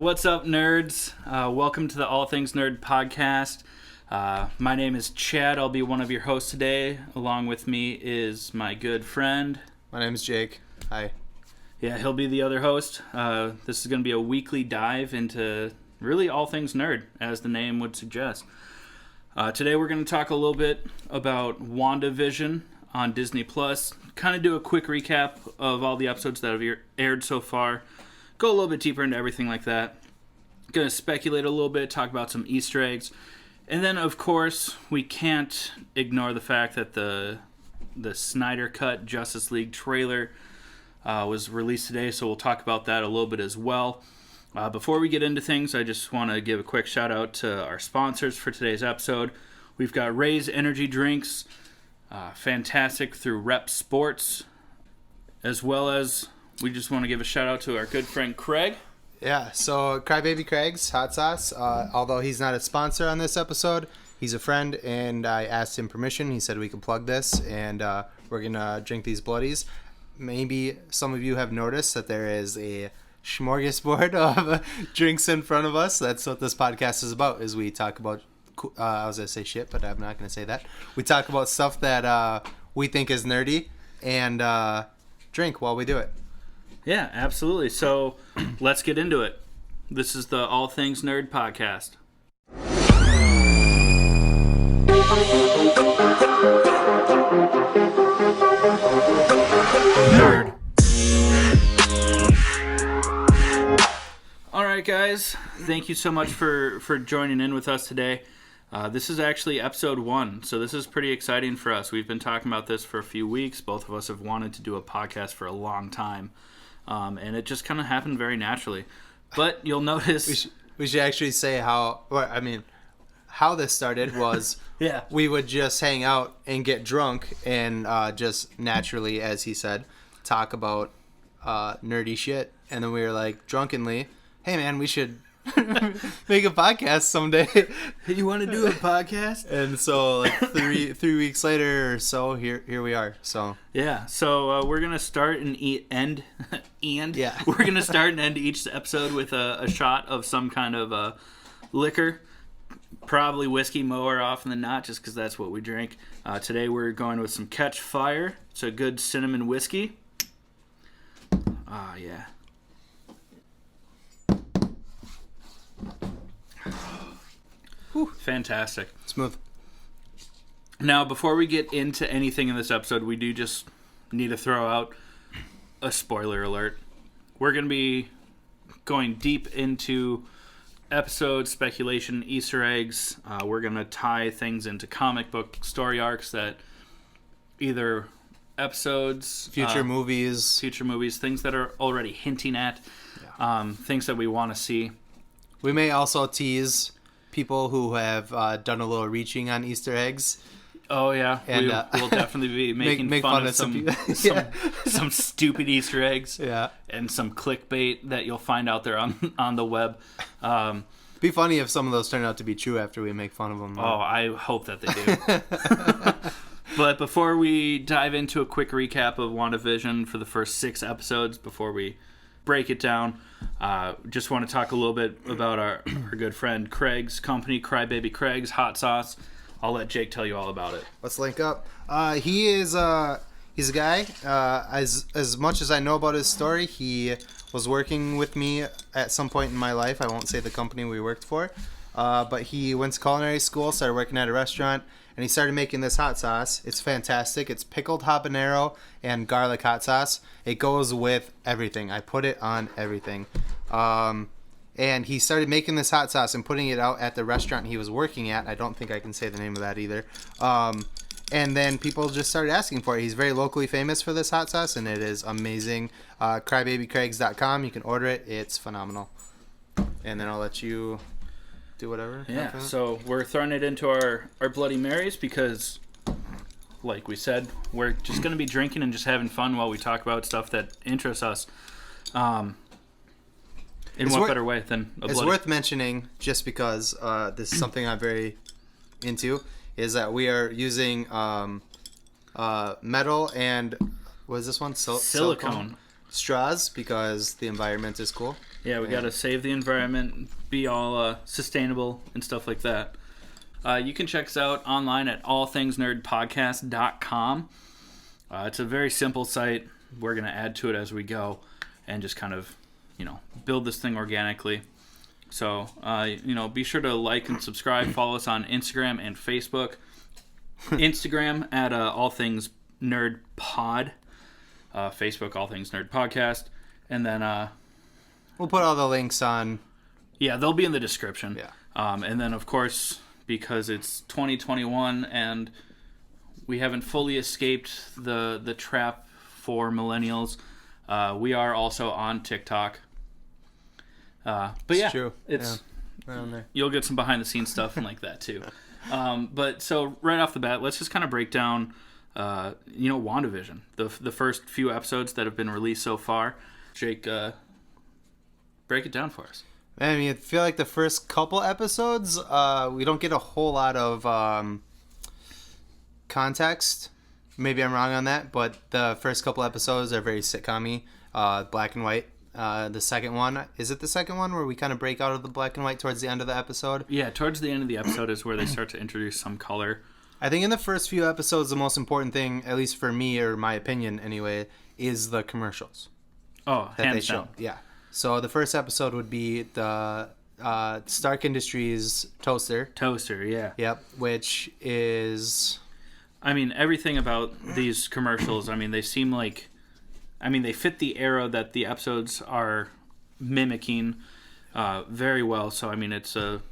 What's up, nerds? Welcome to the All Things Nerd podcast. My name is Chad. I'll be one of your hosts today. Along with me is my good friend. My name is Jake. Hi. Yeah, he'll be the other host. This is going to be a weekly dive into really all things nerd, as the name would suggest. Today we're going to talk a little bit about WandaVision on Disney+. Kind of do a quick recap of all the episodes that have aired so far. Go a little bit deeper into everything like that. Going to speculate a little bit, talk about some Easter eggs. And then, of course, we can't ignore the fact that the Snyder Cut Justice League trailer was released today, so we'll talk about that a little bit as well. Before we get into things, I just want to give a quick shout out to our sponsors for today's episode. We've got Ray's Energy Drinks, fantastic through Rep Sports, as well as we just want to give a shout out to our good friend Craig. Yeah, so Crybaby Craig's Hot Sauce, although he's not a sponsor on this episode, he's a friend, and I asked him permission. He said we can plug this, and we're going to drink these bloodies. Maybe some of you have noticed that there is a smorgasbord of drinks in front of us. That's what this podcast is about, is we talk about, I was going to say shit, but I'm not going to say that. We talk about stuff that we think is nerdy, and drink while we do it. Yeah, absolutely. So let's get into it. This is the All Things Nerd podcast. Nerd. All right, guys. Thank you so much for joining in with us today. This is actually episode 1, so this is pretty exciting for us. We've been talking about this for a few weeks. Both of us have wanted to do a podcast for a long time. And it just kind of happened very naturally. But you'll notice... We should actually say how this started was yeah. We would just hang out and get drunk and just naturally, as he said, talk about nerdy shit. And then we were like, drunkenly, hey man, we should make a podcast someday. Hey, you want to do a podcast? And so like three weeks later or so, here we are. So yeah, so we're gonna start and we're gonna start and end each episode with a shot of some kind of liquor, probably whiskey more often than not, just because that's what we drink. Today we're going with some Catch Fire. It's a good cinnamon whiskey. Yeah. Whew, fantastic. Smooth. Now, before we get into anything in this episode, we do just need to throw out a spoiler alert. We're going to be going deep into episode speculation, Easter eggs. We're going to tie things into comic book story arcs that either episodes, future movies, things that are already hinting at, things that we want to see. We may also tease people who have done a little reaching on Easter eggs. Oh yeah, and we'll definitely be making make fun of some some stupid Easter eggs. Yeah, and some clickbait that you'll find out there on the web. Be funny if some of those turn out to be true after we make fun of them. Oh, I hope that they do. But before we dive into a quick recap of WandaVision for the first 6 episodes, before we break it down, just want to talk a little bit about our good friend Craig's company, Crybaby Craig's Hot Sauce. I'll let Jake tell you all about it. Let's link up. He's a guy. As much as I know about his story, he was working with me at some point in my life. I won't say the company we worked for, but he went to culinary school, started working at a restaurant, and he started making this hot sauce. It's fantastic. It's pickled habanero and garlic hot sauce. It goes with everything. I put it on everything. And he started making this hot sauce and putting it out at the restaurant he was working at. I don't think I can say the name of that either. And then people just started asking for it. He's very locally famous for this hot sauce, and it is amazing. Crybabycraigs.com. You can order it. It's phenomenal. And then I'll let you do whatever. Yeah, so we're throwing it into our Bloody Marys because, like we said, we're just going to be drinking and just having fun while we talk about stuff that interests us. What better way than a Bloody? It's worth mentioning, just because this is something I'm very into, is that we are using metal and, what is this one? Silicone. straws because the environment is cool. Yeah, we got to save the environment, be all sustainable and stuff like that. You can check us out online at allthingsnerdpodcast.com. It's a very simple site. We're going to add to it as we go and just kind of, build this thing organically. So, be sure to like and subscribe. Follow us on Instagram and Facebook. Instagram at All Things Nerd Pod. Facebook, All Things Nerd Podcast. And then... we'll put all the links on... Yeah, they'll be in the description. Yeah. And then, of course, because it's 2021 and we haven't fully escaped the trap for millennials, we are also on TikTok. But it's true. It's right on there. You'll get some behind the scenes stuff and like that too. But so right off the bat, let's just kind of break down, WandaVision, the first few episodes that have been released so far. Jake, break it down for us. I mean, I feel like the first couple episodes, we don't get a whole lot of context. Maybe I'm wrong on that, but the first couple episodes are very sitcom-y, black and white. The second one, is it the second one where we kind of break out of the black and white towards the end of the episode? Yeah, towards the end of the episode is where they start to introduce some color. I think in the first few episodes, the most important thing, at least for me or my opinion anyway, is the commercials. Oh, that they hands show. down. Yeah. So the first episode would be the Stark Industries toaster. Toaster, yeah. Yep, which is... I mean, everything about these commercials, they seem like... they fit the era that the episodes are mimicking very well. So, it's a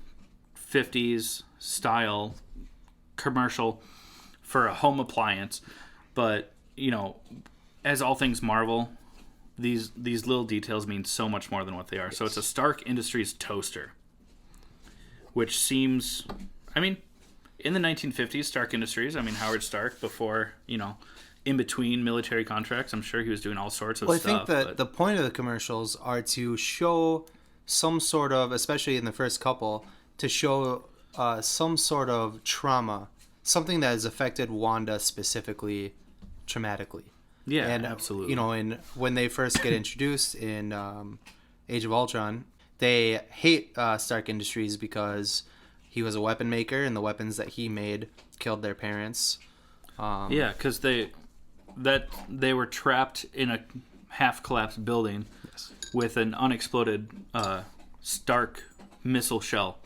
50s style commercial for a home appliance. But, as all things Marvel... These little details mean so much more than what they are. So it's a Stark Industries toaster, which seems, in the 1950s, Stark Industries, Howard Stark, before, in between military contracts, I'm sure he was doing all sorts of stuff. I think that the point of the commercials are to show some sort of, especially in the first couple, to show some sort of trauma, something that has affected Wanda specifically traumatically. Yeah, and, absolutely. When they first get introduced in Age of Ultron, they hate Stark Industries because he was a weapon maker, and the weapons that he made killed their parents. Because they were trapped in a half-collapsed building with an unexploded Stark missile shell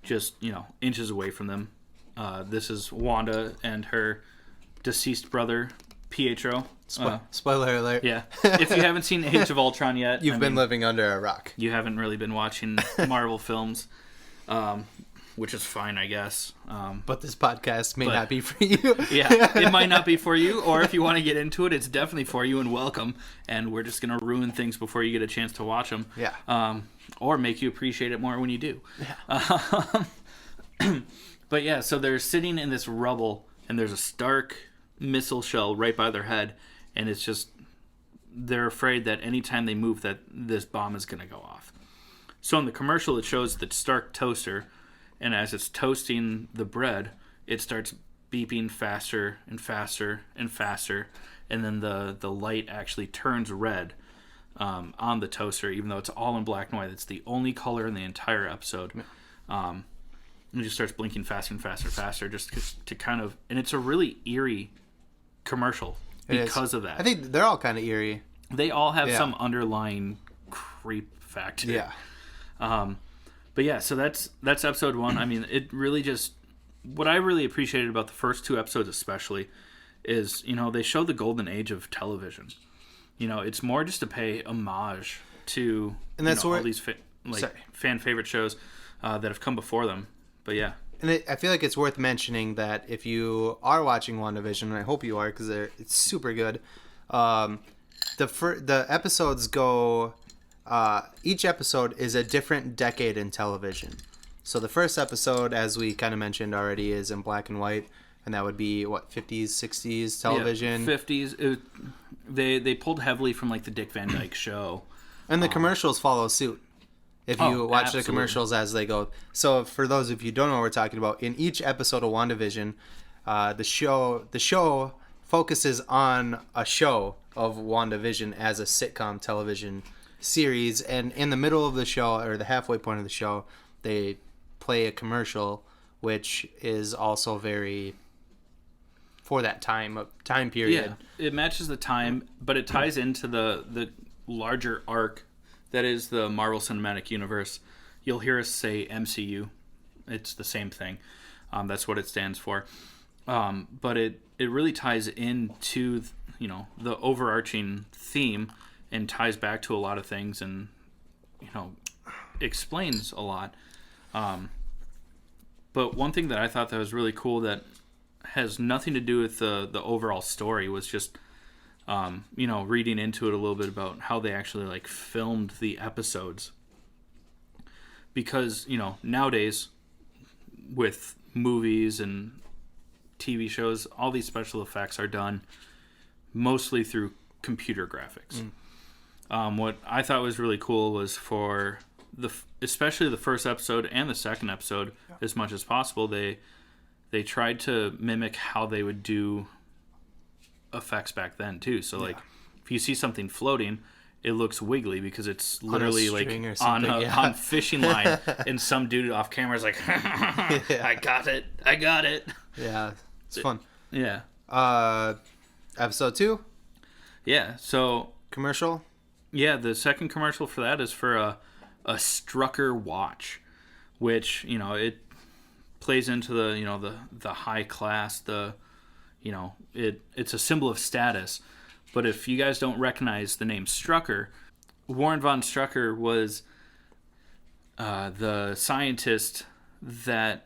just, inches away from them. This is Wanda and her deceased brother, Pietro. Spoiler alert. Yeah. If you haven't seen Age of Ultron yet... You've been living under a rock. You haven't really been watching Marvel films, which is fine, I guess. But this podcast may not be for you. Yeah, it might not be for you, or if you want to get into it, it's definitely for you and welcome. And we're just going to ruin things before you get a chance to watch them. Yeah. Or make you appreciate it more when you do. Yeah. But yeah, so they're sitting in this rubble, and there's a Stark missile shell right by their head. And it's just, they're afraid that anytime they move that this bomb is going to go off. So in the commercial, it shows the Stark toaster, and as it's toasting the bread, it starts beeping faster and faster and faster, and then the light actually turns red on the toaster, even though it's all in black and white. It's the only color in the entire episode. And it just starts blinking faster and faster and faster, just to kind of, and it's a really eerie commercial. Because of that. I think they're all kind of eerie. They all have some underlying creep factor. Yeah. But yeah, so that's episode 1. It really just... What I really appreciated about the first 2 episodes especially is, they show the golden age of television. It's more just to pay homage to and that's all these fan favorite shows that have come before them. But yeah. And I feel like it's worth mentioning that if you are watching WandaVision, and I hope you are because it's super good, the episodes go... each episode is a different decade in television. So the first episode, as we kind of mentioned already, is in black and white, and that would be, 50s, 60s television? Yeah, 50s. They pulled heavily from, the Dick Van Dyke Show. And the commercials follow suit. If you watch the commercials as they go. So for those of you who don't know what we're talking about, in each episode of WandaVision, the show focuses on a show of WandaVision as a sitcom television series. And in the middle of the show, or the halfway point of the show, they play a commercial, which is also very for that time period. Yeah, it matches the time, but it ties into the larger arc that is the Marvel Cinematic Universe. You'll hear us say MCU. It's the same thing. That's what it stands for. But it really ties into, the overarching theme and ties back to a lot of things and, explains a lot. But one thing that I thought that was really cool that has nothing to do with the overall story was just, reading into it a little bit about how they actually filmed the episodes. Because, nowadays with movies and TV shows, all these special effects are done mostly through computer graphics. What I thought was really cool was for especially the first episode and the second episode, as much as possible, they tried to mimic how they would do effects back then too. So if you see something floating, it looks wiggly because it's literally on fishing line, and some dude off camera is like, I got it. Yeah, it's fun. Yeah. Episode 2. Yeah. So commercial. Yeah, the second commercial for that is for a Strucker watch, which it plays into the high class. It's a symbol of status. But if you guys don't recognize the name Strucker, Warren von Strucker was the scientist that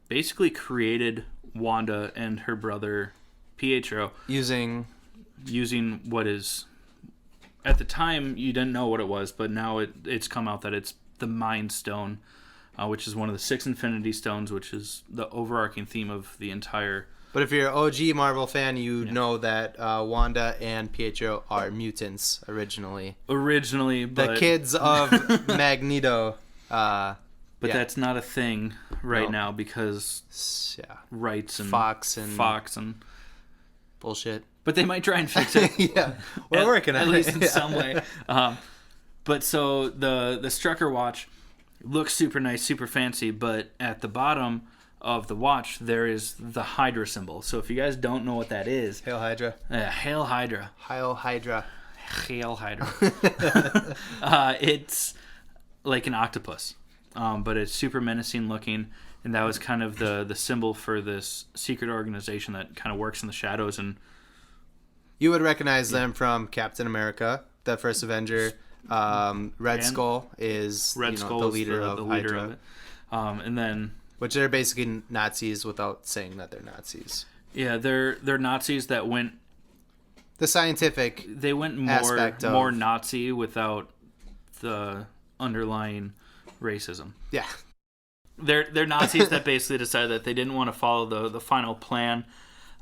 basically created Wanda and her brother Pietro using what is, at the time you didn't know what it was, but now it's come out that it's the Mind Stone, which is one of the 6 Infinity Stones, which is the overarching theme of the entire. But if you're an OG Marvel fan, you know that Wanda and Pietro are mutants originally. But the kids of Magneto. But that's not a thing now because rights and Fox and bullshit. But they might try and fix it. We're working on it. At least in some way. But so the Strucker watch looks super nice, super fancy, but at the bottom of the watch there is the Hydra symbol. So if you guys don't know what that is, Hail Hydra. Hail Hydra. Hail Hydra. Hail Hydra. It's like an octopus, but it's super menacing looking, and that was kind of the symbol for this secret organization that kind of works in the shadows. And you would recognize them from Captain America, the first Avenger. Red Skull is the leader of Hydra. And then, which they're basically Nazis without saying that they're Nazis. Yeah, they're Nazis that went the scientific. They went more Nazi without the underlying racism. Yeah, they're Nazis that basically decided that they didn't want to follow the final plan,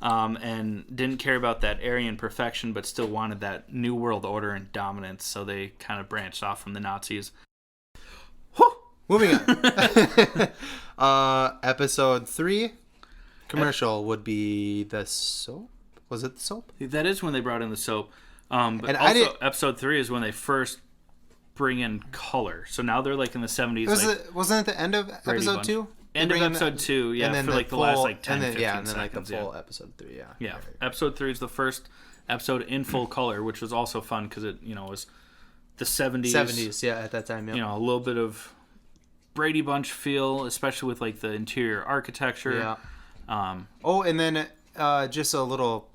and didn't care about that Aryan perfection, but still wanted that new world order and dominance. So they kind of branched off from the Nazis. Whew. Moving on. Episode 3 commercial would be the soap. Was it the soap? That is when they brought in the soap. But also, episode 3 is when they first bring in color. So now they're in the 70s. Wasn't it the end of episode 2? End of episode 2, yeah, and then for the last 10, 15 and then seconds. the full episode 3, yeah. Yeah, episode 3 is the first episode in full color, which was also fun because it, was the 70s. 70s, yeah, at that time, yeah. A little bit of Brady Bunch feel, especially with the interior architecture. Yeah. And then just a little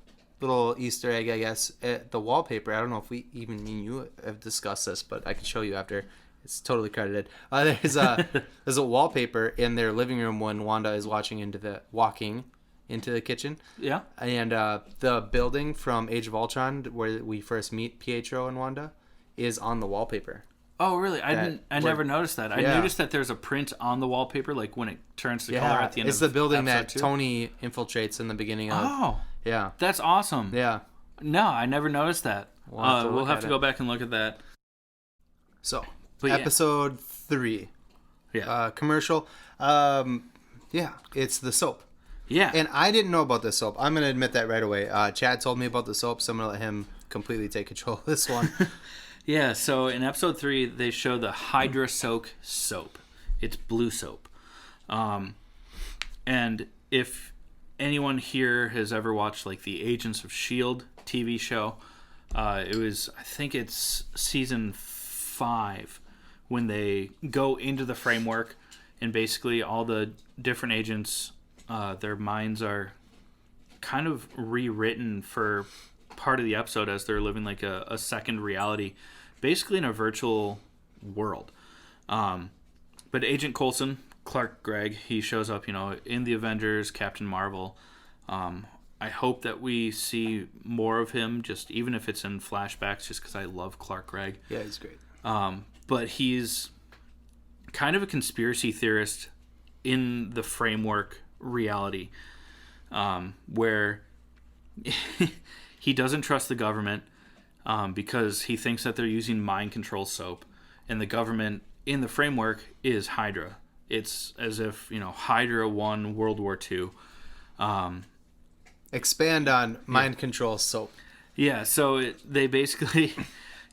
Easter egg, I guess. The wallpaper. I don't know if me and you have discussed this, but I can show you after. It's totally credited. There's a wallpaper in their living room when Wanda is walking into the kitchen. Yeah. And the building from Age of Ultron, where we first meet Pietro and Wanda, is on the wallpaper. Oh, really? I never noticed that. I noticed that there's a print on the wallpaper, when it turns to color at the end. It's the building that Tony infiltrates in the beginning of. Oh, yeah, that's awesome. Yeah. No, I never noticed that. We'll have to go back and look at that. So, episode 3. Yeah. Commercial. It's the soap. Yeah. And I didn't know about the soap. I'm going to admit that right away. Chad told me about the soap, so I'm going to let him completely take control of this one. Yeah, so in episode 3, they show the Hydra Soak soap. It's blue soap. And if anyone here has ever watched like the Agents of S.H.I.E.L.D. TV show, I think it's season 5 when they go into the framework and basically all the different agents, their minds are kind of rewritten for part of the episode as they're living like a second reality, basically in a virtual world. But Agent Coulson, Clark Gregg, he shows up, in the Avengers, Captain Marvel. I hope that we see more of him, just even if it's in flashbacks, just because I love Clark Gregg. Yeah, he's great. But he's kind of a conspiracy theorist in the framework reality, where he doesn't trust the government because he thinks that they're using mind control soap, and the government in the framework is Hydra. It's as if Hydra won World War II. Expand on mind control soap. Yeah, so they basically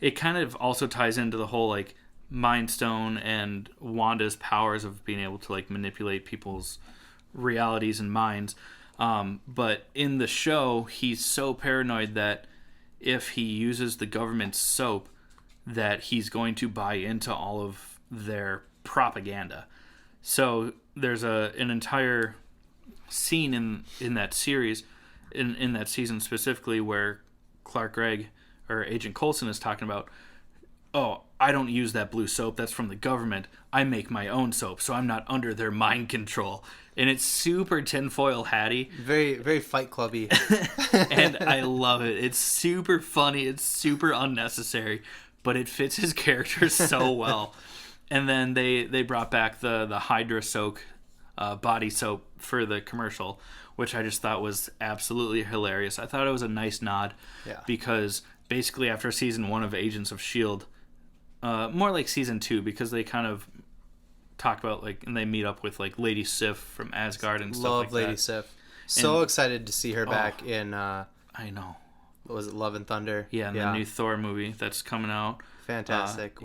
it kind of also ties into the whole like Mind Stone and Wanda's powers of being able to like manipulate people's realities and minds. But in the show, he's so paranoid that if he uses the government's soap, that he's going to buy into all of their propaganda. So there's an entire scene in that series, in that season specifically, where Clark Gregg or Agent Coulson is talking about, oh, I don't use that blue soap. That's from the government. I make my own soap, so I'm not under their mind control. And it's super tinfoil hatty. Very, very Fight Clubby. And I love it. It's super funny. It's super unnecessary, but it fits his character so well. And then they brought back the Hydra Soak body soap for the commercial, which I just thought was absolutely hilarious. I thought it was a nice nod, because basically after season 1 of Agents of S.H.I.E.L.D., more like season 2, because they kind of talk about and they meet up with like Lady Sif from Asgard and stuff like that. Love Lady Sif. So excited to see her back in. I know. What was it, Love and Thunder? Yeah, the new Thor movie that's coming out. Fantastic.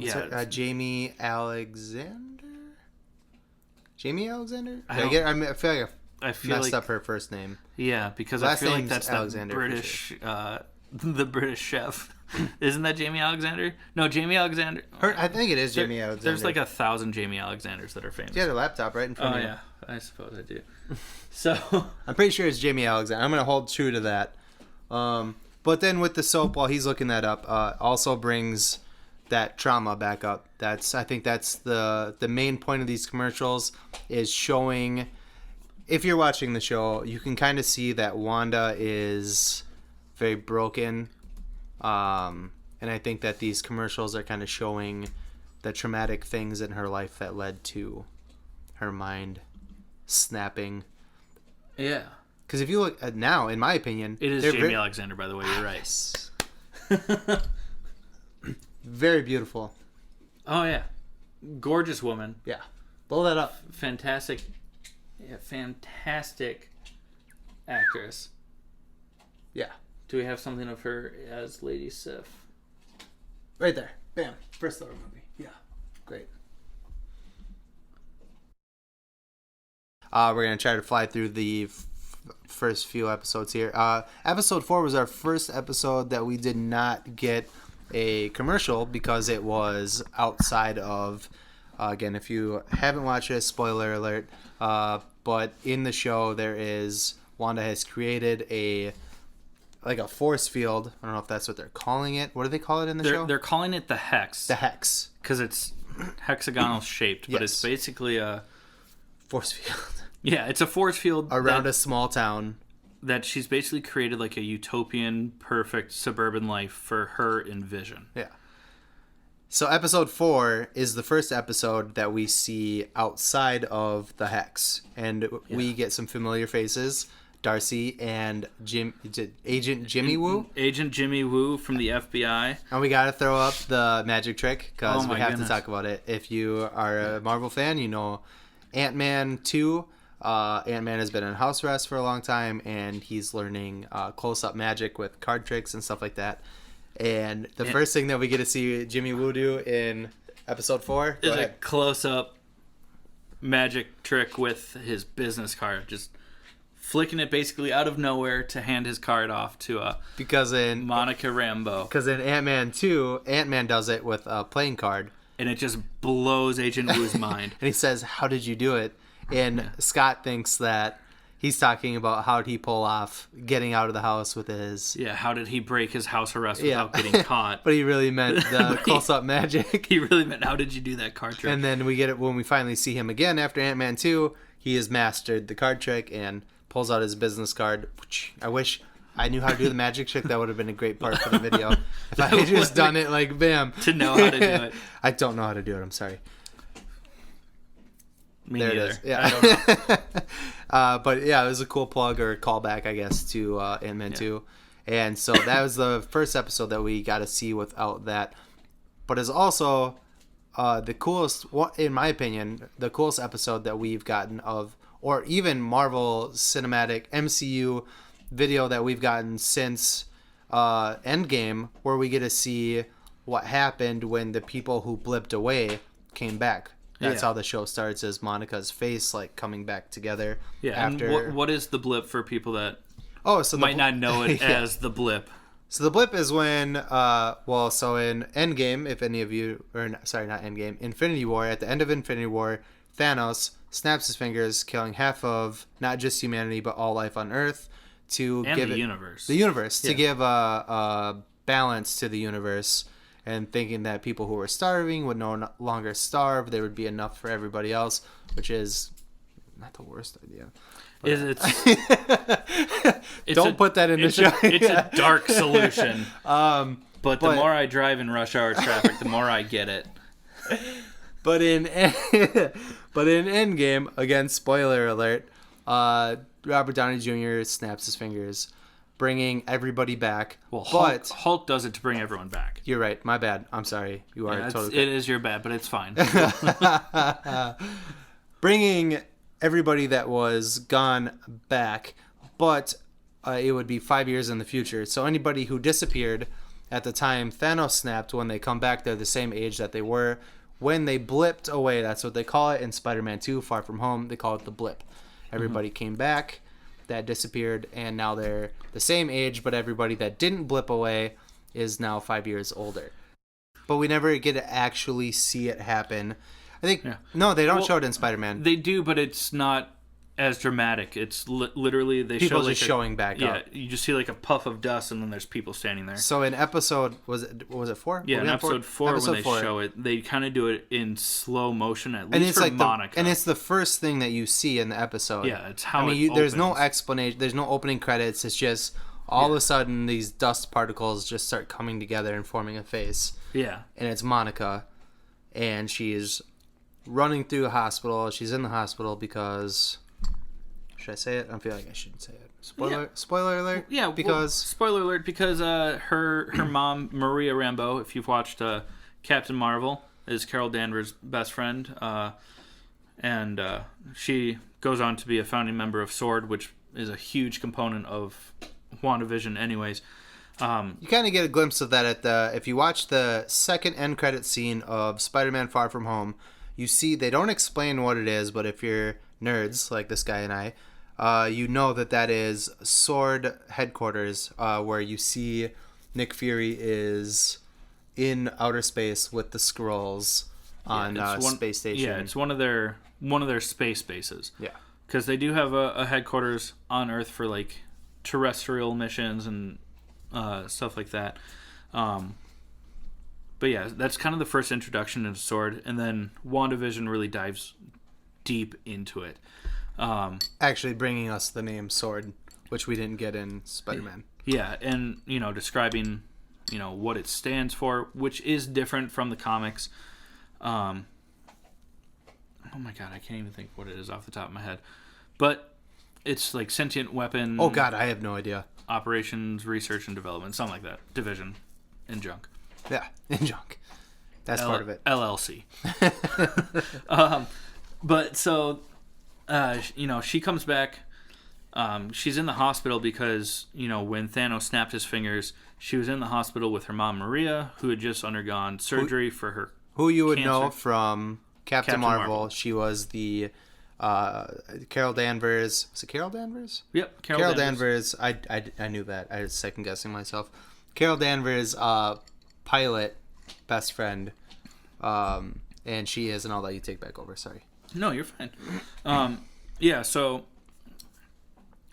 Jamie Alexander. Jamie Alexander? I feel like I messed up her first name. Yeah, because Last I feel like name's that's Alexander, the British, the British chef. Isn't that Jamie Alexander? No, Jamie Alexander. I think it is Jamie Alexander. There's like 1,000 Jamie Alexanders that are famous. You have a laptop right in front of you. Oh, yeah. I suppose I do. So I'm pretty sure it's Jamie Alexander. I'm going to hold true to that. But then with the soap, while he's looking that up, also brings that trauma back up. I think that's the main point of these commercials, is showing. If you're watching the show, you can kind of see that Wanda is very broken. And I think that these commercials are kind of showing the traumatic things in her life that led to her mind snapping. Yeah. Because if you look at now, in my opinion... It is Jamie Alexander, by the way. You're right. Very beautiful. Oh, yeah. Gorgeous woman. Yeah. Blow that up. Fantastic. Yeah, fantastic actress. Yeah. Do we have something of her as Lady Sif? Right there. Bam. First Thor movie. Yeah. Great. We're going to try to fly through the first few episodes here. Episode 4 was our first episode that we did not get a commercial because it was outside of... again, if you haven't watched it, spoiler alert. But in the show, Wanda has created a force field. I don't know if that's what they're calling it. What do they call it in the show? They're calling it the Hex. The Hex. Because it's hexagonal shaped, but it's basically a... force field. Yeah, it's a force field around a small town. That she's basically created like a utopian, perfect suburban life for her and Vision. Yeah. So episode 4 is the first episode that we see outside of the Hex. And we get some familiar faces. Darcy and Agent Jimmy Woo. Agent Jimmy Woo from the FBI. And we got to throw up the magic trick because we have to talk about it. If you are a Marvel fan, you know Ant-Man 2. Ant-Man has been in house arrest for a long time, and he's learning close-up magic with card tricks and stuff like that. And the first thing that we get to see Jimmy Woo do in episode 4 is a close-up magic trick with his business card, just flicking it basically out of nowhere to hand his card off to Monica Rambeau. Because in Ant-Man 2, Ant-Man does it with a playing card. And it just blows Agent Woo's mind. And he says, how did you do it? And Scott thinks that he's talking about how did he pull off getting out of the house with his... Yeah, how did he break his house arrest without getting caught? But he really meant the close-up magic. He really meant, how did you do that card trick? And then we get it when we finally see him again after Ant-Man 2. He has mastered the card trick and pulls out his business card. Which I wish I knew how to do the magic trick. That would have been a great part for the video. If I had just done it like bam. To know how to do it. I don't know how to do it. I'm sorry. Me neither. It is. Yeah. I don't know. But yeah, it was a cool plug or callback, I guess, to Ant-Man 2. And so that was the first episode that we got to see without that. But it's also the coolest, in my opinion, the coolest episode that we've gotten of, or even Marvel Cinematic MCU video that we've gotten since Endgame, where we get to see what happened when the people who blipped away came back. That's how the show starts, is Monica's face like coming back together. Yeah. After... And what is the blip for people that so might not know it as the blip? So the blip is when, so in Endgame, if any of you, not Endgame, Infinity War, at the end of Infinity War, Thanos snaps his fingers, killing half of not just humanity but all life on Earth to and give the it, universe. The universe to give a balance to the universe. And thinking that people who were starving would no longer starve, there would be enough for everybody else, which is not the worst idea. Don't put that in the show. It's a dark solution. But the more I drive in rush hour traffic, the more I get it. But in Endgame, again, spoiler alert, Robert Downey Jr. snaps his fingers, bringing everybody back. Well, but Hulk does it to bring everyone back. You're right. My bad. I'm sorry. You are totally. It is your bad, but it's fine. Bringing everybody that was gone back, but it would be 5 years in the future. So anybody who disappeared at the time Thanos snapped, when they come back, they're the same age that they were when they blipped away. That's what they call it in Spider-Man 2, Far From Home. They call it the blip. Everybody came back that disappeared, and now they're the same age, but everybody that didn't blip away is now 5 years older. But we never get to actually see it happen. I think no, they don't show it in Spider-Man. They do, but it's not as dramatic. It's literally they people show like just showing back up. Yeah, you just see like a puff of dust, and then there's people standing there. So in episode was it 4? Yeah, in episode 4 when they show it, they kind of do it in slow motion, at least and it's for like Monica. And it's the first thing that you see in the episode. Yeah, it's how there's no explanation. There's no opening credits. It's just all of a sudden these dust particles just start coming together and forming a face. Yeah, and it's Monica, and she's running through a hospital. She's in the hospital because... Should I say it? I feel like I shouldn't say it. Spoiler alert? Yeah, because... spoiler alert, because her mom, Maria Rambeau, if you've watched Captain Marvel, is Carol Danvers' best friend. And she goes on to be a founding member of SWORD, which is a huge component of WandaVision anyways. You kind of get a glimpse of that if you watch the second end credit scene of Spider-Man Far From Home, you see they don't explain what it is, but if you're nerds like this guy and I, you know that is SWORD headquarters, where you see Nick Fury is in outer space with the Skrulls on space station. Yeah, it's one of their space bases. Yeah, because they do have a headquarters on Earth for like terrestrial missions and stuff like that. But yeah, that's kind of the first introduction into SWORD, and then WandaVision really dives deep into it. Actually bringing us the name SWORD, which we didn't get in Spider-Man. Yeah, and describing what it stands for, which is different from the comics. Oh my god, I can't even think what it is off the top of my head. But it's like sentient weapon. Oh god, I have no idea. Operations, research and development, something like that. Division in junk. Yeah, in junk. That's part of it. LLC. But so, she comes back. She's in the hospital because, when Thanos snapped his fingers, She was in the hospital with her mom, Maria, who had just undergone surgery for her Who you would cancer. know from Captain Marvel. Marvel. She was the Carol Danvers. Was it Carol Danvers? Yep, Carol Danvers. I knew that. I was second guessing myself. Carol Danvers, pilot, best friend, and she is, and I'll let you take back over. Sorry. No, you're fine. Yeah, so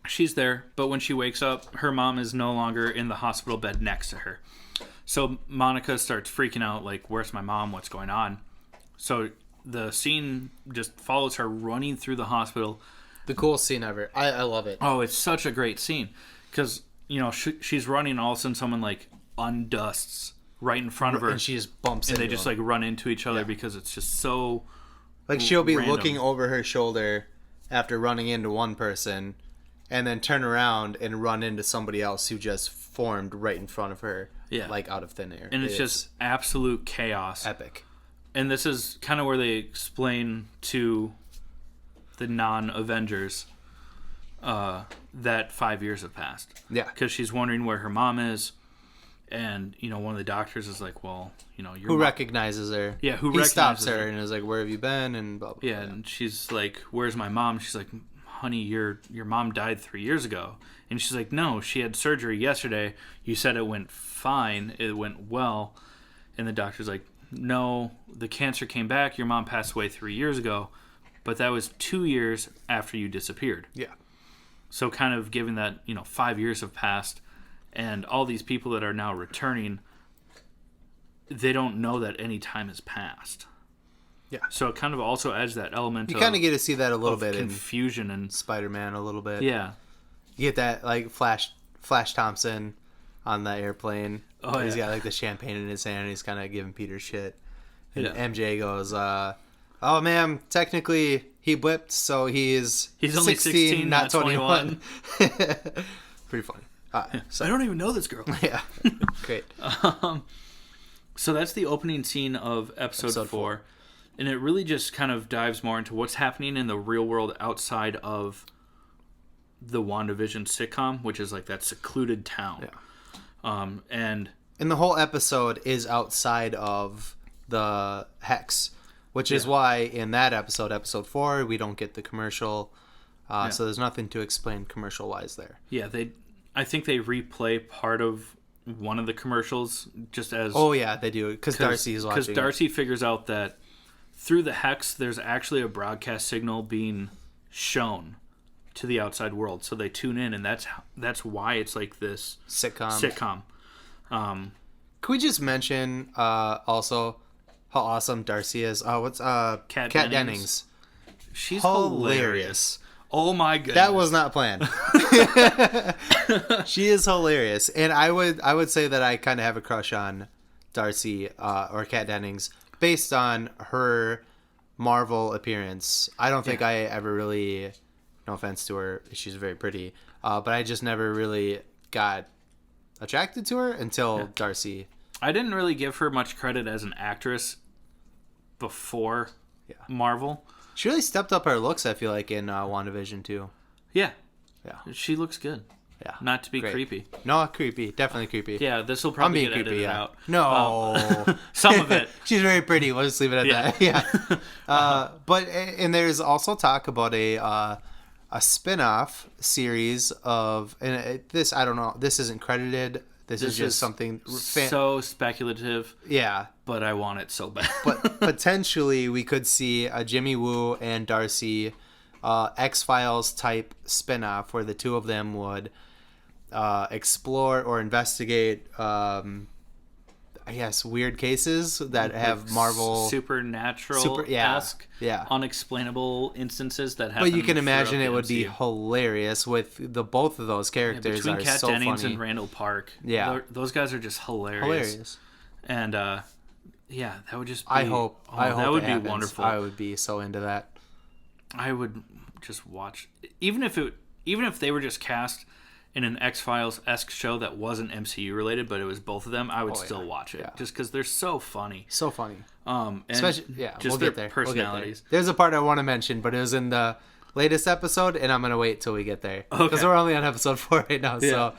she's there, but when she wakes up, her mom is no longer in the hospital bed next to her. So Monica starts freaking out, like, where's my mom? What's going on? So the scene just follows her running through the hospital. The coolest scene ever. I love it. Oh, it's such a great scene. Because, you know, she's running, and all of a sudden someone, like, undusts right in front of her. And she just bumps into And they just, like, run into each other because it's just so like, she'll be random. looking over her shoulder after running into one person, and then turn around and run into somebody else who just formed right in front of her, like, out of thin air. And it's just absolute chaos. Epic. And this is kind of where they explain to the non-Avengers that 5 years have passed. Yeah. Because she's wondering where her mom is. And, you know, one of the doctors is like, well, you know, who recognizes her? Yeah, who he recognizes stops her her and is like, where have you been? And blah, blah, yeah, blah. and she's like, where's my mom? She's like, honey, your mom died 3 years ago. And she's like, no, she had surgery yesterday. You said it went fine. It went well. And the doctor's like, no, the cancer came back. Your mom passed away 3 years ago. But that was 2 years after you disappeared. Yeah. So kind of given that, you know, 5 years have passed and all these people that are now returning, they don't know that any time has passed. Yeah. So it kind of also adds that element You kind of get to see that a little bit confusion in and Spider-Man a little bit. yeah. You get that, like, Flash Thompson on the airplane. Oh, He's yeah. got, like, the champagne in his hand, and he's kind of giving Peter shit. And Yeah. MJ goes, oh, ma'am, technically he whipped, so he's only 16, not 21. Pretty funny. So I don't even know this girl. Yeah. Great. So that's the opening scene of episode 4. And it really just kind of dives more into what's happening in the real world outside of the WandaVision sitcom, which is like that secluded town. Yeah. And the whole episode is outside of the Hex, which is why in that episode 4, we don't get the commercial. So there's nothing to explain commercial-wise there. Yeah, I think they replay part of one of the commercials just as... Oh, yeah, they do, because Darcy is watching. Because Darcy figures out that through the Hex, there's actually a broadcast signal being shown to the outside world. So they tune in, and that's why it's like this sitcom. Can we just mention also how awesome Darcy is? What's Kat Dennings? She's hilarious. Oh my goodness. That was not planned. She is hilarious, and I would say that I kind of have a crush on Darcy or Kat Dennings based on her Marvel appearance. I don't think I ever really, no offense to her, she's very pretty, but I just never really got attracted to her until Darcy. I didn't really give her much credit as an actress before Marvel. She really stepped up her looks, I feel like, in WandaVision too. Yeah. Yeah. She looks good. Yeah. Not to be creepy. No, creepy. Definitely creepy. Yeah, this will probably get edited out. No. Some of it. She's very pretty. We'll just leave it at that. Yeah. And there's also talk about a spin-off series of... And this, I don't know. This isn't credited. This is just something... so speculative. Yeah. But I want it so bad. But potentially we could see a Jimmy Woo and Darcy X-Files type spin-off where the two of them would explore or investigate I guess weird cases that have Marvel supernatural-esque, unexplainable instances that happen. But you can imagine it would be hilarious with both of those characters. Between Kat Dennings funny. and Randall Park, those guys are just hilarious. And that would just be... I hope that would be happens. wonderful. I would be so into that. I would just watch, even if they were just cast in an X-Files-esque show that wasn't MCU related, but it was both of them, I would still watch it just because they're so funny. So funny. And especially just we'll their get there. personalities. There's a part I want to mention, but it was in the latest episode, and I'm gonna wait till we get there because Okay. we're only on episode 4 right now. So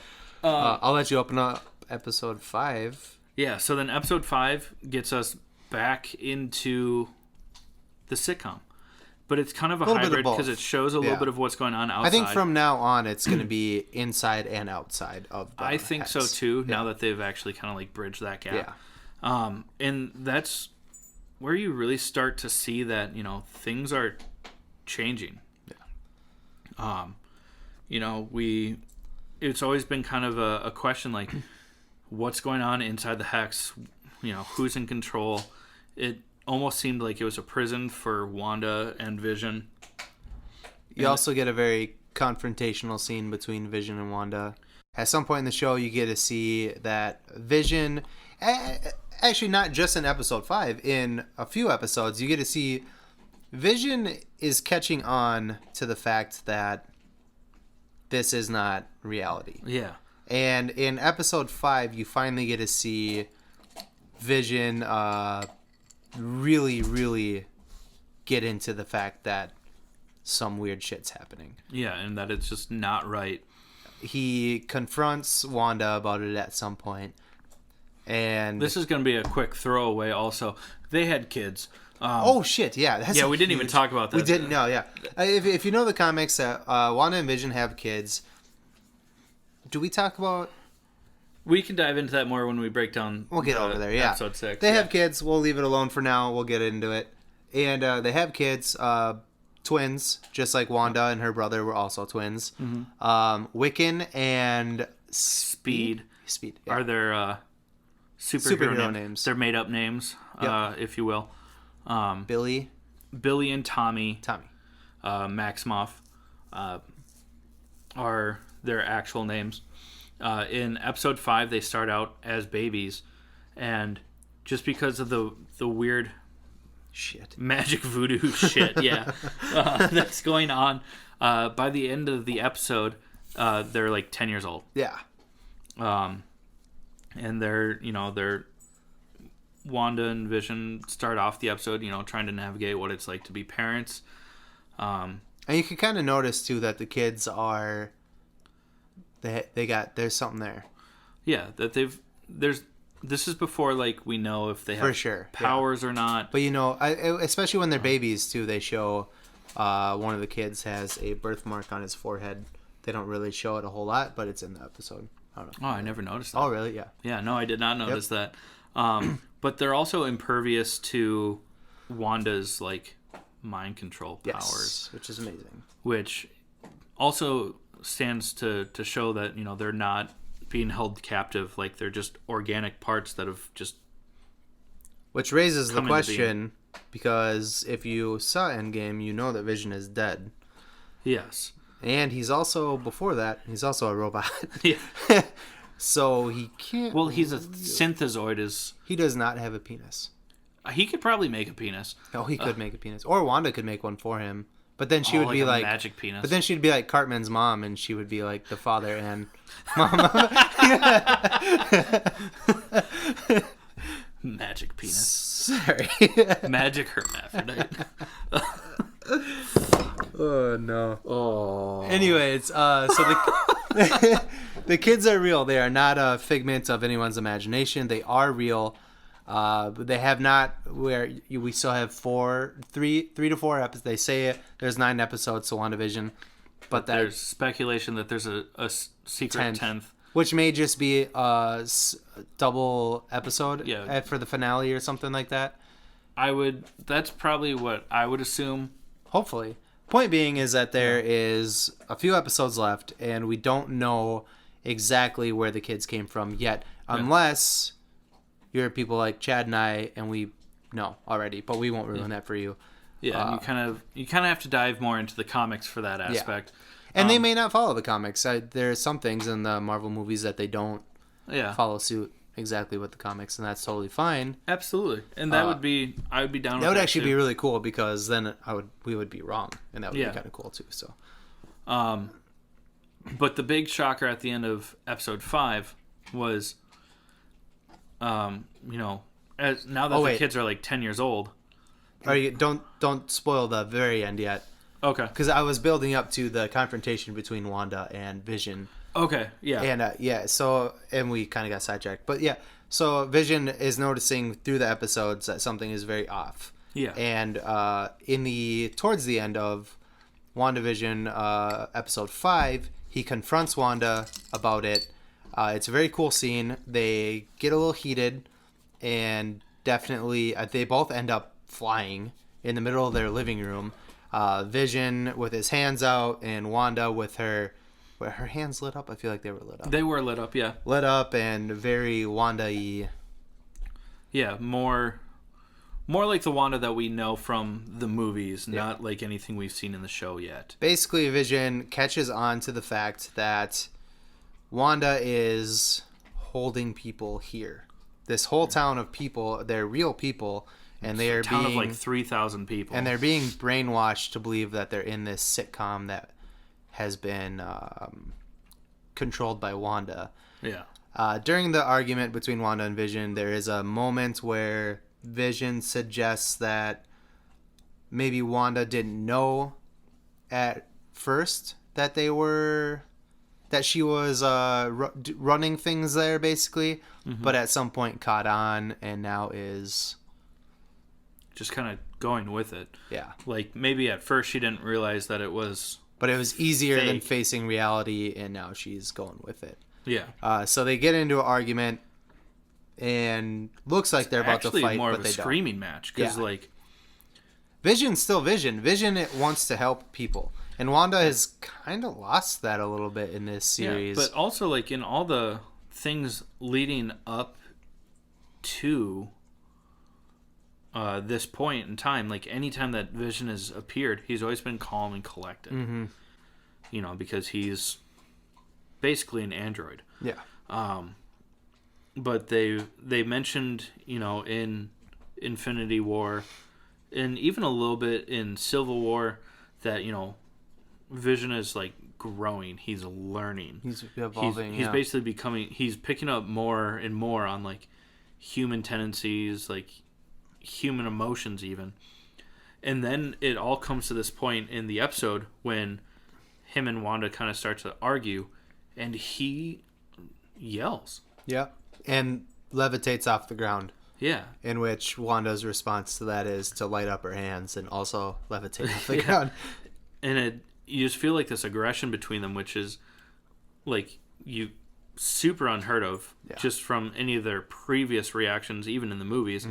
I'll let you open up episode 5. Yeah, so then episode 5 gets us back into the sitcom. But it's kind of a hybrid because it shows a little bit of what's going on outside. I think from now on it's going to be inside and outside of the I think hex. so too, now that they've actually kind of like bridged that gap. Yeah. And that's where you really start to see that, you know, things are changing. Yeah. You know, it's always been kind of a question like, what's going on inside the hex? You know, who's in control? It almost seemed like it was a prison for Wanda and Vision. You also get a very confrontational scene between Vision and Wanda. At some point in the show, you get to see that Vision, actually not just in episode 5, in a few episodes, you get to see Vision is catching on to the fact that this is not reality. Yeah. And in episode 5, you finally get to see Vision really, really get into the fact that some weird shit's happening. Yeah, and that it's just not right. He confronts Wanda about it at some point. And this is going to be a quick throwaway also. They had kids. Oh, shit, yeah. We didn't even talk about that. We didn't, no, yeah. If you know the comics, Wanda and Vision have kids. Do we talk about... We can dive into that more when we break down. We'll get over there, yeah. Episode 6. They have kids. We'll leave it alone for now. We'll get into it. And they have kids, twins, just like Wanda and her brother were also twins. Mm-hmm. Wiccan and Speed are their superhero names. They're made-up names, if you will. Billy and Tommy. Maximoff are their actual names. In episode 5, they start out as babies, and just because of the weird magic voodoo shit, that's going on, by the end of the episode, they're like 10 years old. Yeah. And they're Wanda and Vision start off the episode, trying to navigate what it's like to be parents. And you can kind of notice too that the kids are. There's something there. Yeah, that this is before like we know if they have powers or not. But especially when they're babies too, they show one of the kids has a birthmark on his forehead. They don't really show it a whole lot, but it's in the episode. I don't know. Oh, I never noticed that. Oh, really? Yeah. Yeah, no, I did not notice that. But they're also impervious to Wanda's like mind control powers, which is amazing. Which also stands to show that they're not being held captive, like they're just organic parts that have just. Which raises the question, because if you saw Endgame, you know that Vision is dead. Yes. And he's also, before that, he's also a robot. Yeah. So he can't. Well, he's a synthezoid. He does not have a penis. He could probably make a penis. Oh, he could make a penis, or Wanda could make one for him. But then she would be like magic penis. But then she'd be like Cartman's mom, and she would be like the father and mom. Magic penis. Sorry. Magic hermaphrodite. Oh no. Oh. Anyways, so the kids are real. They are not a figment of anyone's imagination. They are real. They have not. We still have 3 to 4 episodes. They say there's 9 episodes to WandaVision, but there's speculation that there's a secret 10th, which may just be a double episode. Yeah. For the finale or something like that. That's probably what I would assume. Hopefully. Point being is that there is a few episodes left, and we don't know exactly where the kids came from yet, unless you're people like Chad and I, and we know already, but we won't ruin that for you. Yeah, you kind of have to dive more into the comics for that aspect. Yeah. And they may not follow the comics. There are some things in the Marvel movies that they don't follow suit exactly with the comics, and that's totally fine. Absolutely, and I would be down with that. That would actually be really cool, because then we would be wrong, and that would be kind of cool too. So, but the big shocker at the end of episode 5 was, as now that the kids are like 10 years old. Don't spoil the very end yet. Okay. Because I was building up to the confrontation between Wanda and Vision. Okay, yeah. And and we kind of got sidetracked. But yeah, so Vision is noticing through the episodes that something is very off. Yeah. And towards the end of WandaVision, episode 5, he confronts Wanda about it. It's a very cool scene. They get a little heated, and definitely they both end up flying in the middle of their living room. Vision with his hands out, and Wanda with her hands lit up. I feel like they were lit up. They were lit up, yeah. Lit up and very Wanda-y. Yeah, more like the Wanda that we know from the movies, not like anything we've seen in the show yet. Basically, Vision catches on to the fact that Wanda is holding people here. This whole town of people, they're real people, and they are being... A town of like 3,000 people. And they're being brainwashed to believe that they're in this sitcom that has been controlled by Wanda. Yeah. During the argument between Wanda and Vision, there is a moment where Vision suggests that maybe Wanda didn't know at first that she was running things there, basically, but at some point caught on and now is just kind of going with it. Yeah. Like maybe at first she didn't realize that it was... But it was easier fake. Than facing reality, and now she's going with it. Yeah. So they get into an argument, and looks like they're about to fight, more but of they a screaming match. Because, like... Vision's still Vision. Vision wants to help people. And Wanda has kind of lost that a little bit in this series. Yeah, but also, like, in all the things leading up to... this point in time, like anytime that Vision has appeared, he's always been calm and collected. Mm-hmm. You know, because he's basically an android. Yeah. But they mentioned, you know, in Infinity War, and even a little bit in Civil War, that, you know, Vision is like growing. He's learning. He's evolving. He's basically becoming. He's picking up more and more on like human tendencies, like human emotions even. And then it all comes to this point in the episode when him and Wanda kind of start to argue, and he yells. Yeah. And levitates off the ground. Yeah. In which Wanda's response to that is to light up her hands and also levitate off the ground. And you just feel like this aggression between them, which is like super unheard of just from any of their previous reactions, even in the movies.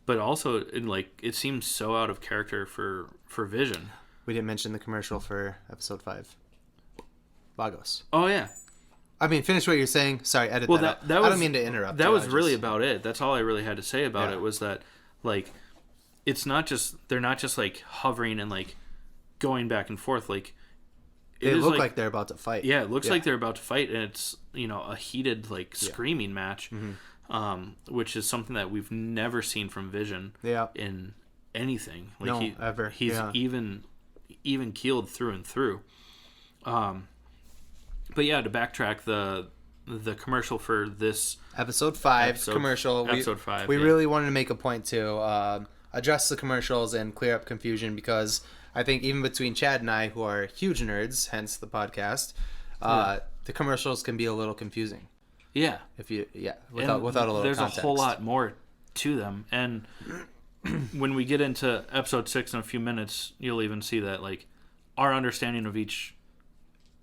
But also, it seems so out of character for Vision. We didn't mention the commercial for episode 5. Lagos. Oh, yeah. I mean, finish what you're saying. Sorry, edit that out. I don't mean to interrupt. That was really about it. That's all I really had to say about it, was that, like, it's not just... They're not just, like, hovering and, like, going back and forth. Like, they look like they're about to fight. Yeah, it looks like they're about to fight, and it's, you know, a heated, like, screaming match. Which is something that we've never seen from Vision in anything. Like no, ever. He's even keeled through and through. But yeah, to backtrack, the commercial for this episode 5 commercial. Episode 5. We really wanted to make a point to address the commercials and clear up confusion, because I think even between Chad and I, who are huge nerds, hence the podcast, the commercials can be a little confusing. Yeah. Without a little there's context. A whole lot more to them. And when we get into episode 6 in a few minutes, you'll even see that, like, our understanding of each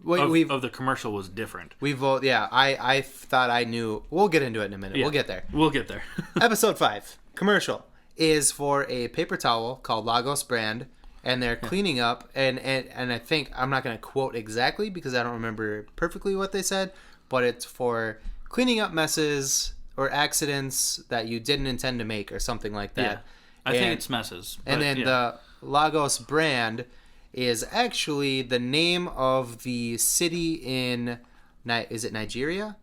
of the commercial was different. I thought I knew. We'll get into it in a minute. Yeah, We'll get there. Episode 5 commercial is for a paper towel called Lagos brand, and they're cleaning up, and I think, I'm not going to quote exactly because I don't remember perfectly what they said, but it's for cleaning up messes or accidents that you didn't intend to make or something like that. Yeah. I think it's messes. And then the Lagos brand is actually the name of the city in... Is it Nigeria?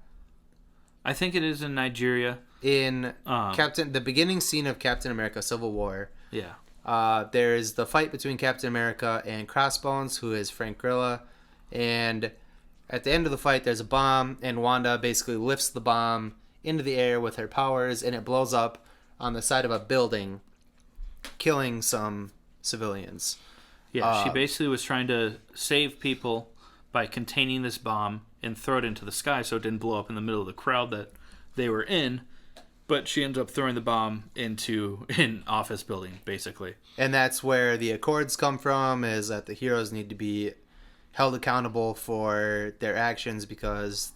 I think it is in Nigeria. In the beginning scene of Captain America Civil War. Yeah. There's the fight between Captain America and Crossbones, who is Frank Grillo. And at the end of the fight, there's a bomb, and Wanda basically lifts the bomb into the air with her powers, and it blows up on the side of a building, killing some civilians. Yeah, she basically was trying to save people by containing this bomb and throw it into the sky so it didn't blow up in the middle of the crowd that they were in. But she ends up throwing the bomb into an office building, basically. And that's where the Accords come from, is that the heroes need to be held accountable for their actions because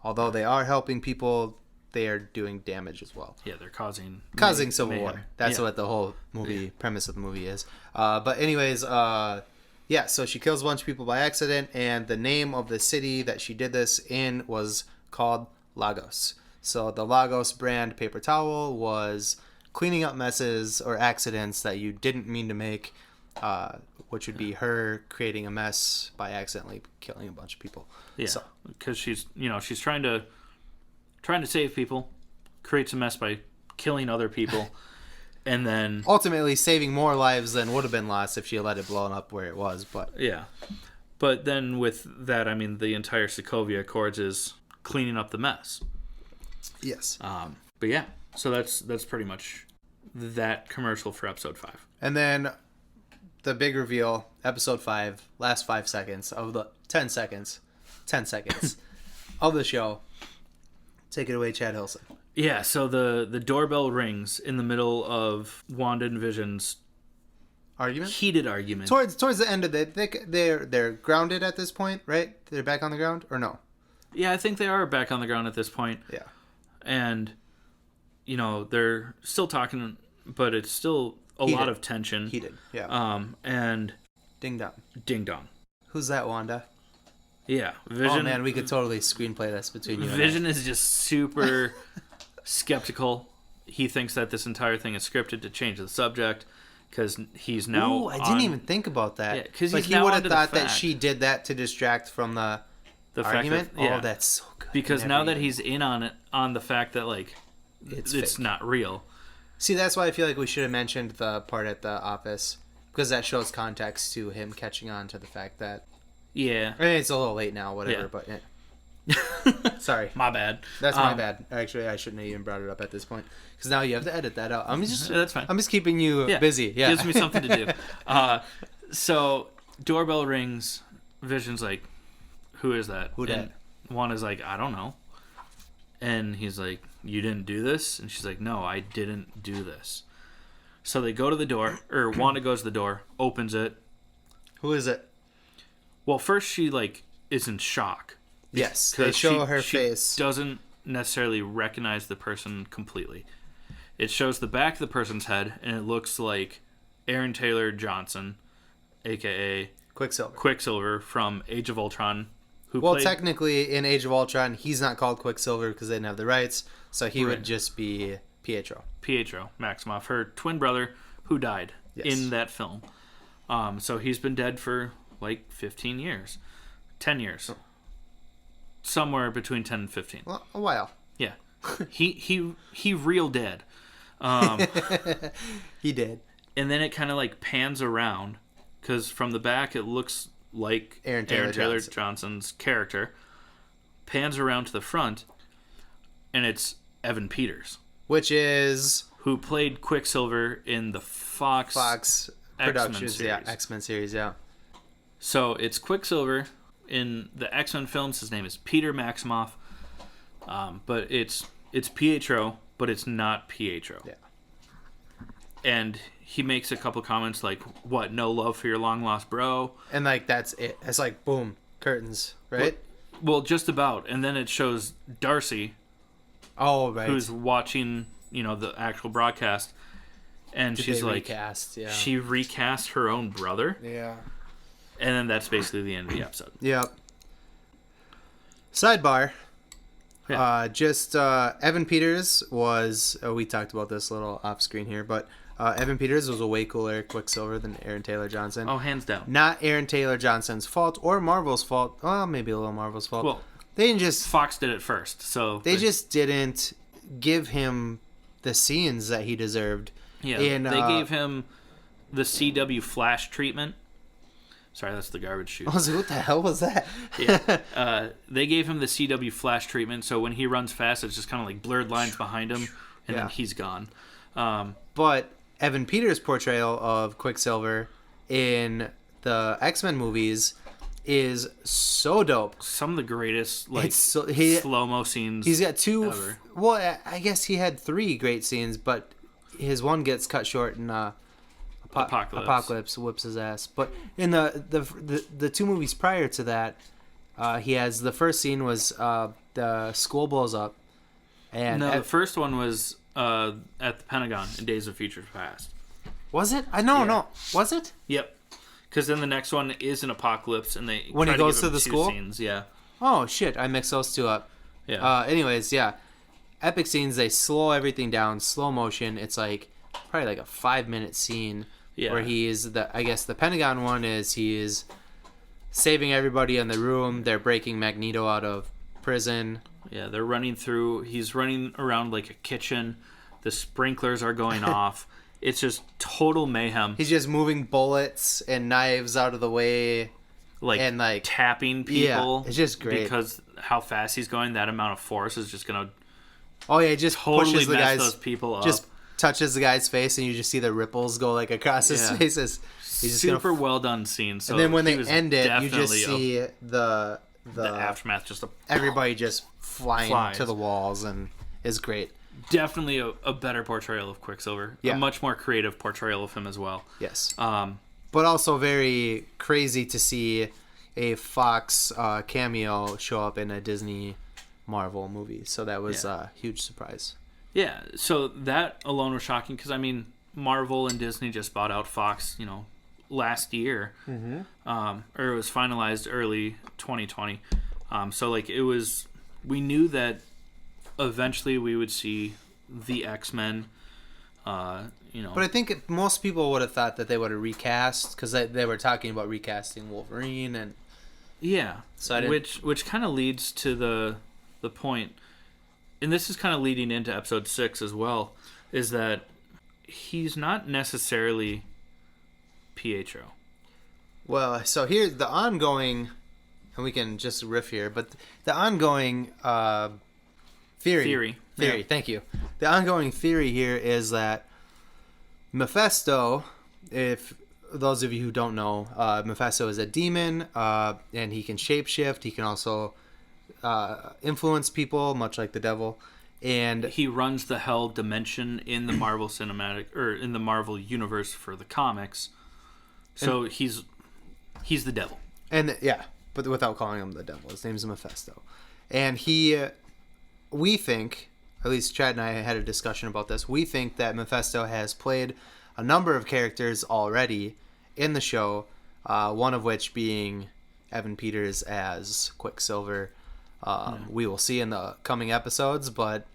although they are helping people, they are doing damage as well. Yeah, they're causing civil mayhem. war. That's what the whole movie premise of the movie is. But anyways, so she kills a bunch of people by accident, and the name of the city that she did this in was called Lagos. So the Lagos brand paper towel was cleaning up messes or accidents that you didn't mean to make, which would be her creating a mess by accidentally killing a bunch of people. Yeah, because she's trying to save people, creates a mess by killing other people, and then ultimately saving more lives than would have been lost if she had let it blow up where it was. But then with that, I mean, the entire Sokovia Accords is cleaning up the mess. Yes. But yeah, so that's pretty much that commercial for episode 5. And then the big reveal, episode 5, last 5 seconds of the 10 seconds of the show. Take it away, Chad Hilson. Yeah, so the doorbell rings in the middle of Wanda and Vision's heated argument. Towards the end of it, they're grounded at this point, right? They're back on the ground, or no? Yeah, I think they are back on the ground at this point. Yeah. And, they're still talking, but it's still a lot of tension. Heated, yeah. And... Ding dong. Ding dong. Who's that, Wanda? Yeah, Vision. Oh, man, we could totally screenplay this between you and Vision is just super skeptical. He thinks that this entire thing is scripted to change the subject because he's now. Ooh, I didn't even think about that. Yeah, because he would have thought that she did that to distract from the argument. Fact that, Oh, that's so good. Because now that he's in on it, on the fact that it's not real. See, that's why I feel like we should have mentioned the part at the office because that shows context to him catching on to the fact that. Yeah. I mean, it's a little late now, whatever, but sorry. My bad. That's my bad. Actually, I shouldn't have even brought it up at this point because now you have to edit that out. That's fine. I'm just keeping you busy. Yeah. Gives me something to do. So, doorbell rings. Vision's like, who is that? Who dat? Wanda's like, I don't know. And he's like, you didn't do this? And she's like, no, I didn't do this. So they go to the door, or Wanda goes to the door, opens it. Who is it? Well, first she is in shock. Yes, they show her face. She doesn't necessarily recognize the person completely. It shows the back of the person's head, and it looks like Aaron Taylor Johnson, a.k.a. Quicksilver from Age of Ultron. Technically, in Age of Ultron, he's not called Quicksilver because they didn't have the rights, so he would just be Pietro Maximoff, her twin brother, who died in that film. So he's been dead for 15 years. 10 years. Somewhere between 10 and 15. Well, a while. Yeah. He real dead. He did. And then it kind of pans around because from the back it looks like Aaron Taylor Johnson's character. Pans around to the front and it's Evan Peters. Which is... who played Quicksilver in the Fox Productions. X-Men series, yeah. So it's Quicksilver in the X-Men films. His name is Peter Maximoff, but it's Pietro, but it's not Pietro. Yeah. And he makes a couple comments like, "What? No love for your long lost bro?" And that's it. It's boom, curtains, right? Well, just about. And then it shows Darcy. Oh, right. Who's watching, the actual broadcast, and she's recast? Yeah. She recast her own brother. Yeah. And then that's basically the end of the episode. Yep. Sidebar. Yeah. Evan Peters was... we talked about this a little off screen here, but Evan Peters was a way cooler Quicksilver than Aaron Taylor Johnson. Oh, hands down. Not Aaron Taylor Johnson's fault or Marvel's fault. Well, maybe a little Marvel's fault. Well, they didn't just... Fox did it first, so... They just didn't give him the scenes that he deserved. Yeah, they gave him the CW Flash treatment. Sorry, that's the garbage chute. I was like, what the hell was that? Yeah. They gave him the CW Flash treatment, so when he runs fast, it's just kind of blurred lines behind him, and then he's gone. But Evan Peters' portrayal of Quicksilver in the X-Men movies is so dope. Some of the greatest like Slow mo scenes. He's got two. Ever. Well, I guess he had 3 great scenes, but his one gets cut short in Apocalypse whips his ass. But in the 2 movies prior to that, he has the first scene was the school blows up, and the first one was at the Pentagon in Days of Future Past. Was it? No. Was it? Yep. Because then the next one is an Apocalypse, and they when try he goes give to him the 2 school. Scenes. Yeah. Oh shit! I mixed those 2 up. Yeah. Anyways, yeah. Epic scenes. They slow everything down, slow motion. It's like probably like a 5-minute scene where he is the Pentagon one is he is saving everybody in the room. They're breaking Magneto out of prison. Yeah, they're running through. He's running around like a kitchen. The sprinklers are going off. It's just total mayhem. He's just moving bullets and knives out of the way, and tapping people. Yeah, it's just great because how fast he's going. That amount of force is just gonna. Oh yeah, just totally pushes the mess guy's those people up. Just touches the guy's face, and you just see the ripples go like across his face. He's just super well done scene. So and then when they end it, you just see the aftermath. Just everybody just flying to the walls, and is great. Definitely a better portrayal of Quicksilver. Yeah. A much more creative portrayal of him as well. Yes. But also very crazy to see a Fox cameo show up in a Disney Marvel movie. So that was a huge surprise. Yeah. So that alone was shocking because, I mean, Marvel and Disney just bought out Fox, last year. Mm-hmm. Or it was finalized early 2020. So, like, we knew that eventually we would see the X-Men, But I think most people would have thought that they would have recast, because they were talking about recasting Wolverine, and so which kind of leads to the point, and this is kind of leading into episode 6 as well, is that he's not necessarily Pietro. Well, so here's the ongoing, and we can just riff here, but the ongoing theory. Yeah. Thank you. The ongoing theory here is that Mephisto, if those of you who don't know, Mephisto is a demon, and he can shapeshift. He can also influence people, much like the devil. And he runs the Hell dimension in the Marvel cinematic, or in the Marvel universe for the comics. So he's the devil. And but without calling him the devil, his name's Mephisto. And we think, at least Chad and I had a discussion about this, we think that Mephisto has played a number of characters already in the show, one of which being Evan Peters as Quicksilver. We will see in the coming episodes, but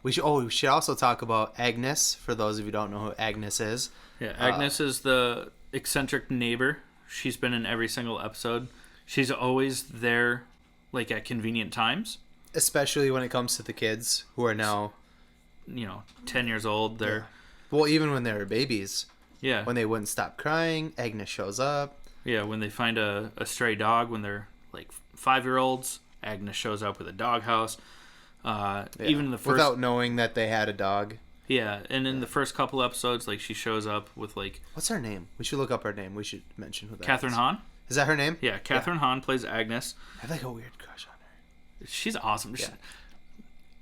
we should also talk about Agnes, for those of you who don't know who Agnes is. Yeah, Agnes is the eccentric neighbor. She's been in every single episode. She's always there, like, at convenient times. Especially when it comes to the kids who are now, 10 years old. They're well, even when they were babies. Yeah. When they wouldn't stop crying, Agnes shows up. Yeah, when they find a stray dog when they're like 5-year-olds, Agnes shows up with a doghouse. Even in the first, without knowing that they had a dog. Yeah, and in the first couple episodes, like, she shows up with, like, what's her name? We should look up her name. We should mention who that Catherine Hahn. Is that her name? Yeah, Catherine Hahn plays Agnes. I have like a weird crush on her. She's awesome. Yeah.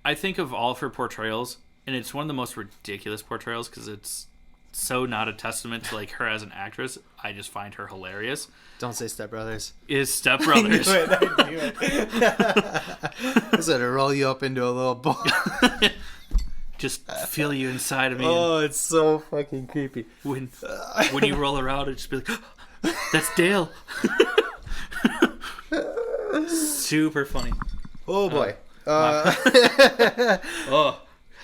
I think of all of her portrayals, and it's one of the most ridiculous portrayals because it's so not a testament to, like, her as an actress. I just find her hilarious. Don't say Step Brothers. Is Step Brothers. I knew it. I said to roll you up into a little ball. Just feel you inside of me. Oh, it's so fucking creepy. When you roll around, it just be like, that's Dale. Super funny. Oh boy.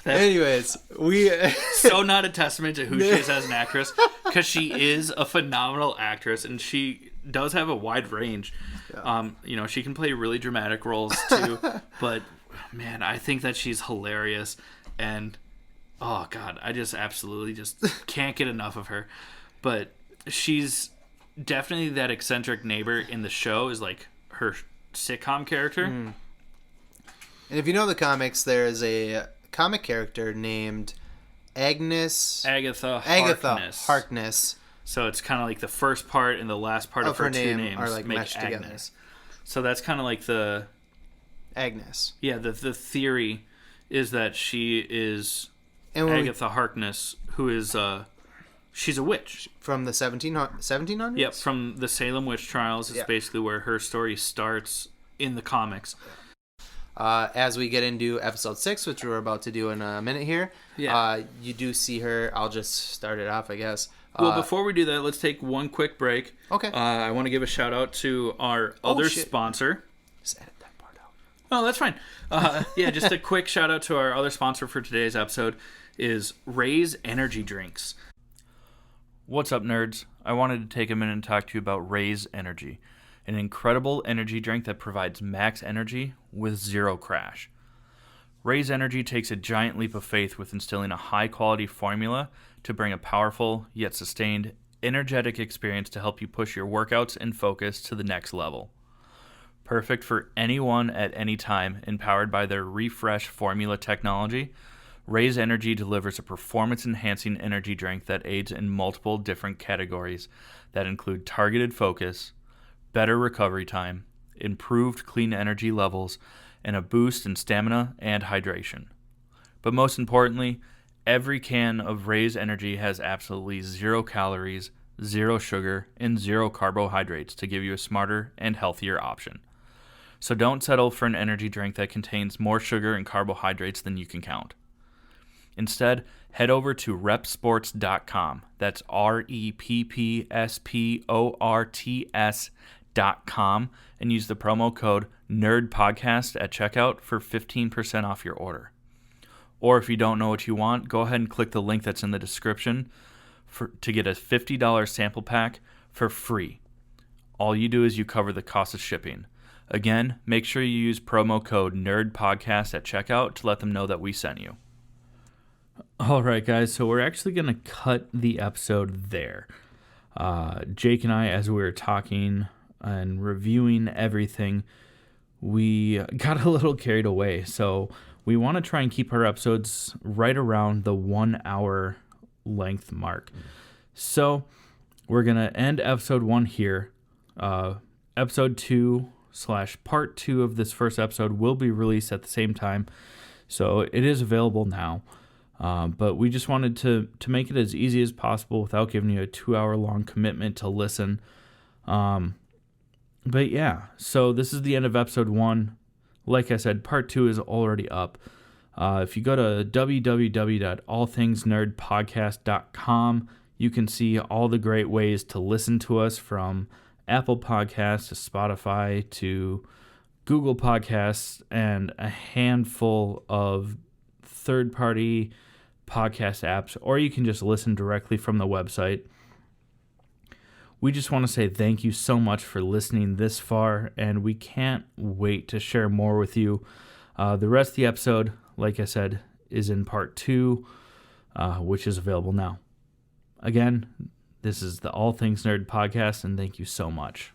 Anyways, we so not a testament to who she is as an actress, because she is a phenomenal actress and she does have a wide range. Yeah. She can play really dramatic roles too, but man, I think that she's hilarious, and oh god, I just absolutely just can't get enough of her. But she's definitely that eccentric neighbor in the show, is like her sitcom character. And if you know the comics, there's a comic character named Agatha Harkness, So it's kind of like the first part and the last part of her two names are like make meshed Agnes. together. So that's kind of like the Agnes. Yeah, the theory is that she is And when Agatha Harkness, who is she's a witch from the 1700s? Yep, from the Salem witch trials. It's basically where her story starts in the comics. As we get into episode 6, which we're about to do in a minute here, you do see her. I'll just start it off, I guess. Well, before we do that, let's take one quick break. Okay. I want to give a shout out to our other sponsor. Just edit that part out. Oh, that's fine. Just a quick shout out to our other sponsor for today's episode is Raise Energy Drinks. What's up, nerds? I wanted to take a minute and talk to you about Raise Energy, an incredible energy drink that provides max energy with zero crash. Raise Energy takes a giant leap of faith with instilling a high-quality formula to bring a powerful, yet sustained, energetic experience to help you push your workouts and focus to the next level. Perfect for anyone at any time, empowered by their Refresh formula technology, Raise Energy delivers a performance-enhancing energy drink that aids in multiple different categories that include targeted focus, better recovery time, improved clean energy levels, and a boost in stamina and hydration. But most importantly, every can of Raise Energy has absolutely 0 calories, 0 sugar, and 0 carbohydrates to give you a smarter and healthier option. So don't settle for an energy drink that contains more sugar and carbohydrates than you can count. Instead, head over to repsports.com. That's REPPSPORTS.com and use the promo code NERDPODCAST at checkout for 15% off your order. Or if you don't know what you want, go ahead and click the link that's in the description to get a $50 sample pack for free. All you do is you cover the cost of shipping. Again, make sure you use promo code NERDPODCAST at checkout to let them know that we sent you. All right, guys, so we're actually going to cut the episode there. Jake and I, as we were talking and reviewing everything, we got a little carried away. So we want to try and keep our episodes right around the 1 hour length mark. So we're going to end episode 1 here. Episode 2 / part 2 of this first episode will be released at the same time. So it is available now. But we just wanted to make it as easy as possible without giving you a 2 hour long commitment to listen. But yeah, so this is the end of episode 1. Like I said, part 2 is already up. If you go to www.allthingsnerdpodcast.com, you can see all the great ways to listen to us, from Apple Podcasts to Spotify to Google Podcasts and a handful of third-party podcast apps, or you can just listen directly from the website. We just want to say thank you so much for listening this far, and we can't wait to share more with you. The rest of the episode, like I said, is in part 2, which is available now. Again, this is the All Things Nerd podcast, and thank you so much.